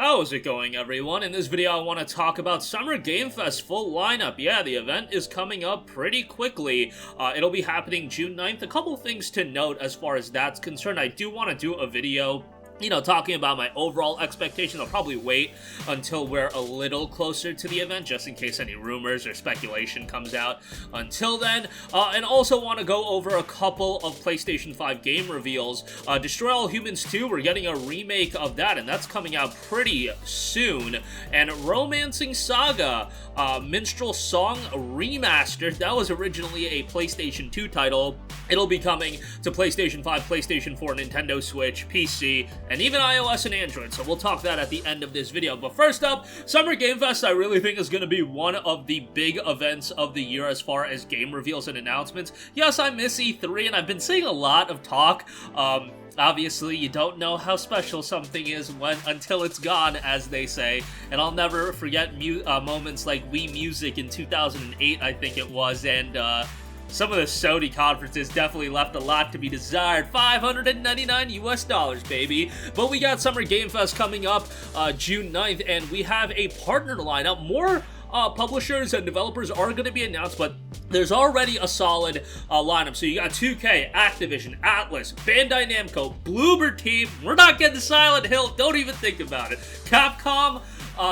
How's it going, everyone? In this video, I want to talk about Summer Game Fest full lineup. Yeah, the event is coming up pretty quickly. It'll be happening June 9th. A couple things to note as far as that's concerned. I do want to do a video, talking about my overall expectations. I'll probably wait until we're a little closer to the event, just in case any rumors or speculation comes out until then. And also want to go over a couple of PlayStation 5 game reveals. Destroy All Humans 2, we're getting a remake of that, and that's coming out pretty soon. And Romancing Saga, Minstrel Song Remastered, that was originally a PlayStation 2 title. It'll be coming to PlayStation 5, PlayStation 4, Nintendo Switch, PC, and even iOS and Android, so we'll talk that at the end of this video. But first up, Summer Game Fest I really think is going to be one of the big events of the year as far as game reveals and announcements. Yes, I miss E3, and I've been seeing a lot of talk. Obviously, you don't know how special something is until it's gone, as they say, and I'll never forget moments like Wii Music in 2008, I think it was, and some of the Sony conferences definitely left a lot to be desired. $599 US, baby. But we got Summer Game Fest coming up June 9th, and we have a partner lineup. More publishers and developers are going to be announced, but there's already a solid lineup. So you got 2K, Activision, Atlas, Bandai Namco, Bloober Team. We're not getting Silent Hill. Don't even think about it. Capcom.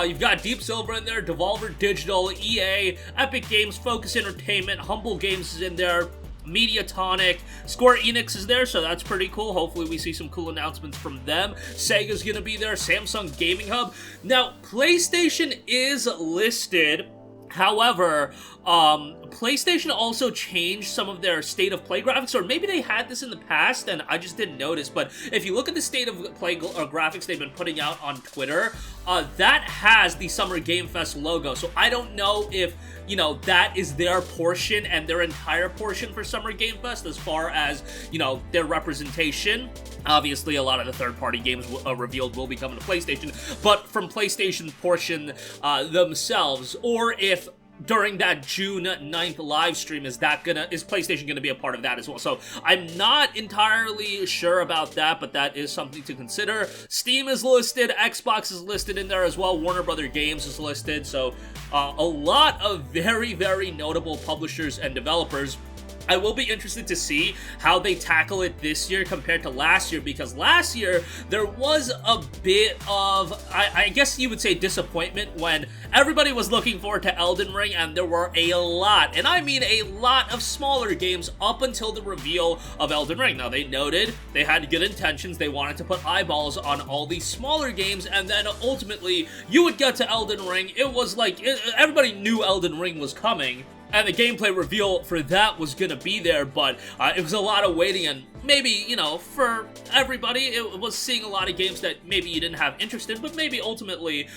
You've got Deep Silver in there, Devolver Digital, EA, Epic Games, Focus Entertainment, Humble Games is in there, Mediatonic, Square Enix is there, so that's pretty cool. Hopefully we see some cool announcements from them. Sega's gonna be there, Samsung Gaming Hub. Now, PlayStation is listed. However, PlayStation also changed some of their state of play graphics, or maybe they had this in the past and I just didn't notice, but if you look at the state of play graphics they've been putting out on Twitter, that has the Summer Game Fest logo, so I don't know if, that is their portion and their entire portion for Summer Game Fest as far as, their representation. Obviously, a lot of the third-party games revealed will be coming to PlayStation, but from PlayStation portion themselves, or if during that June 9th live stream, is PlayStation gonna be a part of that as well? So I'm not entirely sure about that, but that is something to consider. Steam is listed, Xbox is listed in there as well, Warner Brother Games is listed, so a lot of very, very notable publishers and developers. I will be interested to see how they tackle it this year compared to last year, because last year there was a bit of, I guess you would say, disappointment when everybody was looking forward to Elden Ring, and there were a lot, and I mean a lot, of smaller games up until the reveal of Elden Ring. Now, they noted they had good intentions, they wanted to put eyeballs on all these smaller games, and then ultimately you would get to Elden Ring. It was like, everybody knew Elden Ring was coming, and the gameplay reveal for that was gonna be there, but it was a lot of waiting, and maybe, for everybody, it was seeing a lot of games that maybe you didn't have interest in, but maybe ultimately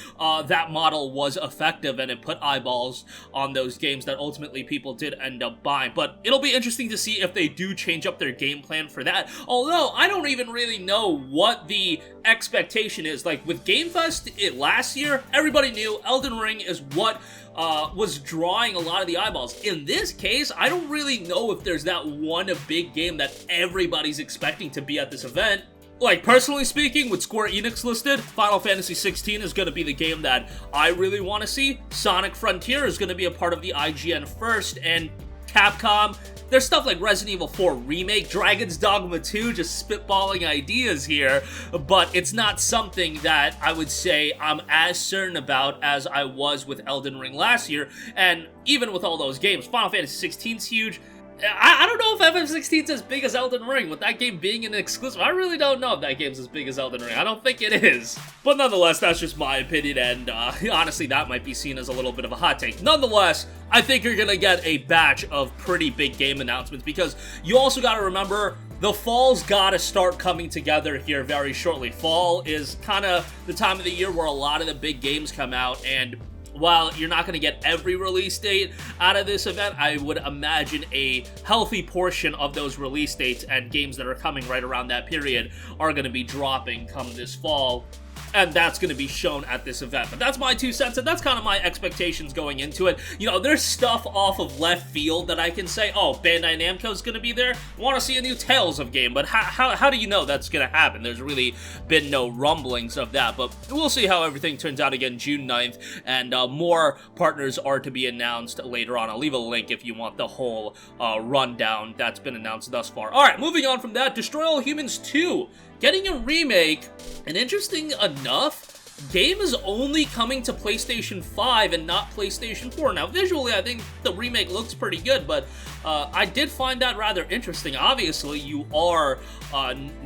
that model was effective and it put eyeballs on those games that ultimately people did end up buying. But it'll be interesting to see if they do change up their game plan for that, although I don't even really know what the expectation is. Like with Game Fest last year, everybody knew Elden Ring is what was drawing a lot of the eyeballs. In this case, I don't really know if there's that one big game that everybody's expecting to be at this event. Like, personally speaking, with Square Enix listed, Final Fantasy 16 is going to be the game that I really want to see. Sonic Frontier is going to be a part of the IGN first, and Capcom, there's stuff like Resident Evil 4 Remake, Dragon's Dogma 2, just spitballing ideas here, but it's not something that I would say I'm as certain about as I was with Elden Ring last year, and even with all those games, Final Fantasy 16 is huge. I don't know if FF16 is as big as Elden Ring, with that game being an exclusive. I really don't know if that game's as big as Elden Ring. I don't think it is. But nonetheless, that's just my opinion, and honestly, that might be seen as a little bit of a hot take. Nonetheless, I think you're gonna get a batch of pretty big game announcements, because you also gotta remember, the fall's gotta start coming together here very shortly. Fall is kind of the time of the year where a lot of the big games come out, and while you're not going to get every release date out of this event, I would imagine a healthy portion of those release dates and games that are coming right around that period are going to be dropping come this fall. and that's going to be shown at this event. But that's my 2 cents, and that's kind of my expectations going into it. You know, there's stuff off of left field that I can say, oh, Bandai Namco's going to be there, want to see a new Tales of game, but how do you know that's going to happen? There's really been no rumblings of that, but we'll see how everything turns out. Again, June 9th, and more partners are to be announced later on. I'll leave a link if you want the whole rundown that's been announced thus far. Alright, moving on from that, Destroy All Humans 2 getting a remake, and interesting enough, game is only coming to PlayStation 5 and not PlayStation 4. Now, visually, I think the remake looks pretty good, but I did find that rather interesting. Obviously, you are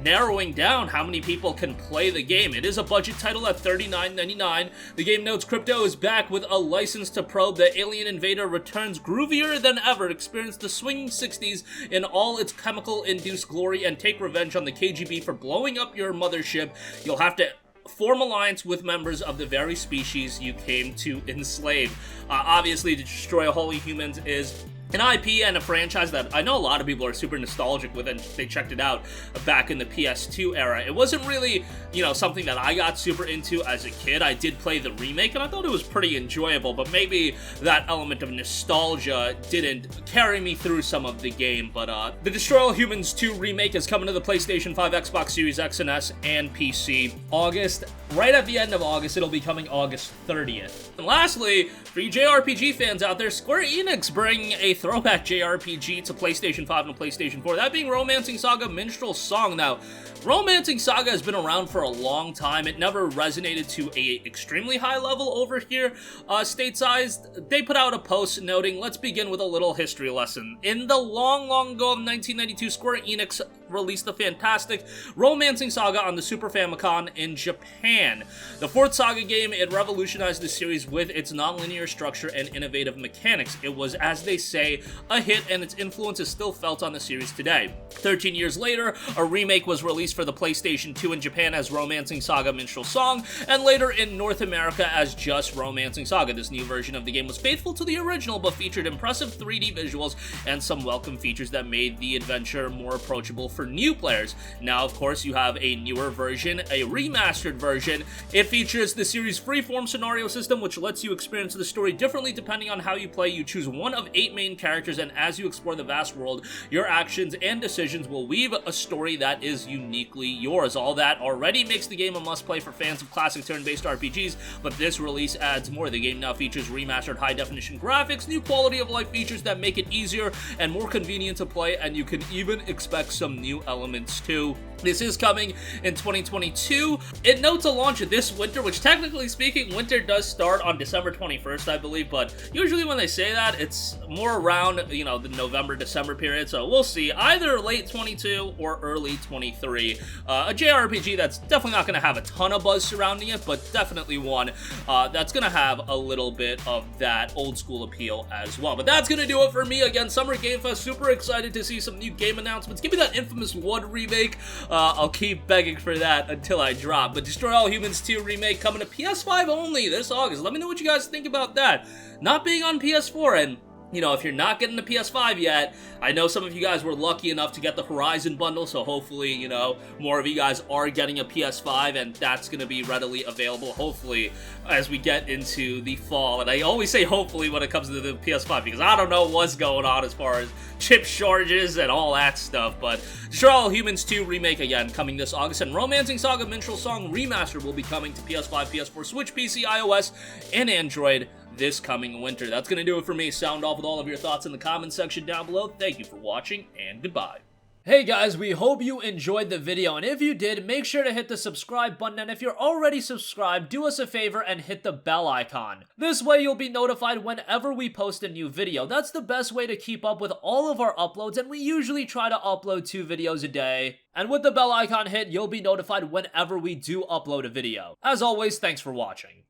narrowing down how many people can play the game. It is a budget title at $39.99. The game notes Crypto is back with a license to probe. The alien invader returns groovier than ever. Experience the swinging 60s in all its chemical-induced glory and take revenge on the KGB for blowing up your mothership. You'll have to form alliance with members of the very species you came to enslave. Obviously, Destroy All Humans is an IP and a franchise that I know a lot of people are super nostalgic with, and they checked it out back in the PS2 era. It wasn't really, you know, something that I got super into as a kid. I did play the remake, and I thought it was pretty enjoyable, but maybe that element of nostalgia didn't carry me through some of the game. But the Destroy All Humans 2 remake is coming to the PlayStation 5, Xbox Series X and S, and PC August. Right at the end of August, it'll be coming August 30th. And lastly, for you JRPG fans out there, Square Enix bringing a throwback JRPG to PlayStation 5 and PlayStation 4, that being Romancing Saga Minstrel Song. Now, Romancing Saga has been around for a long time. It never resonated to a extremely high level over here stateside. They put out a post noting, let's begin with a little history lesson. In the long ago of 1992, Square Enix released the fantastic Romancing Saga on the Super Famicom in Japan. The fourth Saga game, it revolutionized the series with its non-linear structure and innovative mechanics. It was, as they say, a hit, and its influence is still felt on the series today. 13 years later, a remake was released for the PlayStation 2 in Japan as Romancing Saga Minstrel Song, and later in North America as just Romancing Saga. This new version of the game was faithful to the original, but featured impressive 3D visuals and some welcome features that made the adventure more approachable for new players. Now, of course, you have a newer version, a remastered version. It features the series' freeform scenario system, which lets you experience the story differently depending on how you play. You choose one of 8 main characters, and as you explore the vast world, your actions and decisions will weave a story that is uniquely yours. All that already makes the game a must-play for fans of classic turn-based RPGs, but this release adds more. The game now features remastered high-definition graphics, new quality-of-life features that make it easier and more convenient to play, and you can even expect some new elements too. This is coming in 2022. It notes a launch this winter, which technically speaking, winter does start on December 21st, I believe, but usually when they say that, it's more around, you know, the November-December period, so we'll see. Either late 22 or early 23. A JRPG that's definitely not going to have a ton of buzz surrounding it, but definitely one that's going to have a little bit of that old-school appeal as well. But that's going to do it for me. Again, Summer Game Fest, super excited to see some new game announcements. Give me that Infamous 1 remake. I'll keep begging for that until I drop. But Destroy All Humans 2 remake coming to PS5 only this August. Let me know what you guys think about that. Not being on PS4, and you know, if you're not getting the PS5 yet, I know some of you guys were lucky enough to get the Horizon bundle, so hopefully, you know, more of you guys are getting a PS5, and that's going to be readily available, hopefully, as we get into the fall. And I always say hopefully when it comes to the PS5, because I don't know what's going on as far as chip shortages and all that stuff, but Destroy All Humans 2 remake again coming this August, and Romancing Saga Minstrel Song Remaster will be coming to PS5, PS4, Switch, PC, iOS, and Android this coming winter. That's going to do it for me. Sound off with all of your thoughts in the comments section down below. Thank you for watching, and goodbye. Hey guys, we hope you enjoyed the video, and if you did, make sure to hit the subscribe button, and if you're already subscribed, do us a favor and hit the bell icon. This way you'll be notified whenever we post a new video. That's the best way to keep up with all of our uploads, and we usually try to upload 2 videos a day. And with the bell icon hit, you'll be notified whenever we do upload a video. As always, thanks for watching.